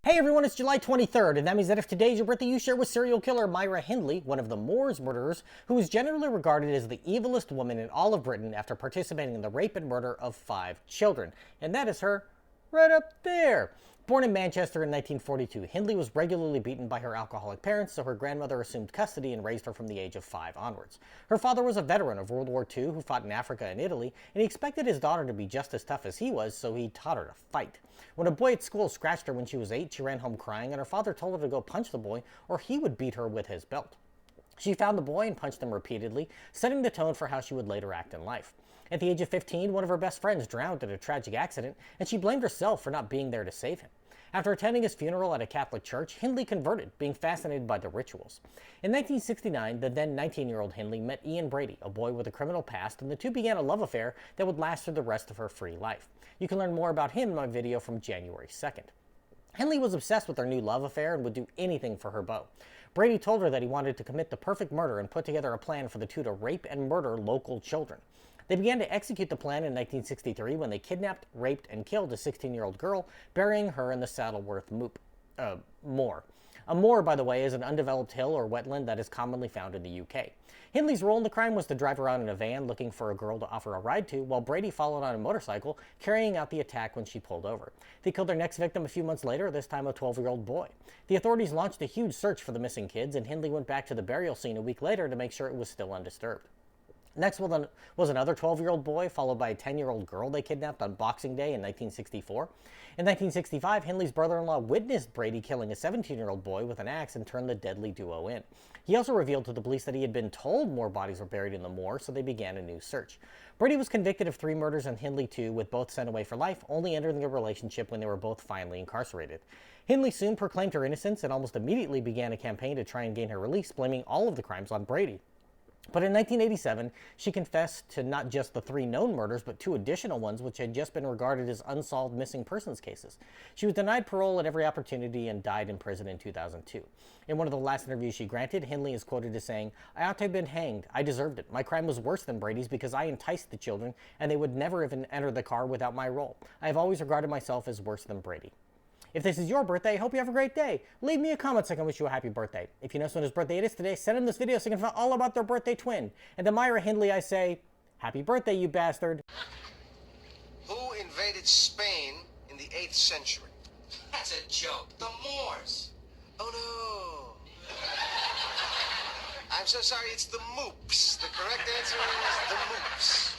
Hey everyone, it's July 23rd, and that means that if today's your birthday, you share with serial killer Myra Hindley, one of the Moors murderers, who is generally regarded as the evilest woman in all of Britain after participating in the rape and murder of 5 children. And that is her right up there. Born in Manchester in 1942, Hindley was regularly beaten by her alcoholic parents, so her grandmother assumed custody and raised her from the age of 5 onwards. Her father was a veteran of World War II who fought in Africa and Italy, and he expected his daughter to be just as tough as he was, so he taught her to fight. When a boy at school scratched her when she was 8, she ran home crying, and her father told her to go punch the boy or he would beat her with his belt. She found the boy and punched him repeatedly, setting the tone for how she would later act in life. At the age of 15, one of her best friends drowned in a tragic accident, and she blamed herself for not being there to save him. After attending his funeral at a Catholic church, Hindley converted, being fascinated by the rituals. In 1969, the then 19-year-old Hindley met Ian Brady, a boy with a criminal past, and the two began a love affair that would last through the rest of her free life. You can learn more about him in my video from January 2nd. Hindley was obsessed with her new love affair and would do anything for her beau. Brady told her that he wanted to commit the perfect murder and put together a plan for the two to rape and murder local children. They began to execute the plan in 1963 when they kidnapped, raped, and killed a 16-year-old girl, burying her in the Saddleworth moor. A moor, by the way, is an undeveloped hill or wetland that is commonly found in the UK. Hindley's role in the crime was to drive around in a van looking for a girl to offer a ride to, while Brady followed on a motorcycle, carrying out the attack when she pulled over. They killed their next victim a few months later, this time a 12-year-old boy. The authorities launched a huge search for the missing kids, and Hindley went back to the burial scene a week later to make sure it was still undisturbed. Next was another 12-year-old boy, followed by a 10-year-old girl they kidnapped on Boxing Day in 1964. In 1965, Hindley's brother-in-law witnessed Brady killing a 17-year-old boy with an axe and turned the deadly duo in. He also revealed to the police that he had been told more bodies were buried in the moor, so they began a new search. Brady was convicted of 3 murders and Hindley 2, with both sent away for life, only ending a relationship when they were both finally incarcerated. Hindley soon proclaimed her innocence and almost immediately began a campaign to try and gain her release, blaming all of the crimes on Brady. But in 1987, she confessed to not just the 3 known murders, but 2 additional ones which had just been regarded as unsolved missing persons cases. She was denied parole at every opportunity and died in prison in 2002. In one of the last interviews she granted, Hindley is quoted as saying, "I ought to have been hanged. I deserved it. My crime was worse than Brady's because I enticed the children, and they would never even enter the car without my role. I have always regarded myself as worse than Brady." If this is your birthday, I hope you have a great day. Leave me a comment so I can wish you a happy birthday. If you know someone whose birthday it is today, send them this video so you can find all about their birthday twin. And to Myra Hindley, I say, happy birthday, you bastard. Who invaded Spain in the 8th century? That's a joke. The Moors. Oh, no. I'm so sorry, it's the Moops. The correct answer is the Moops.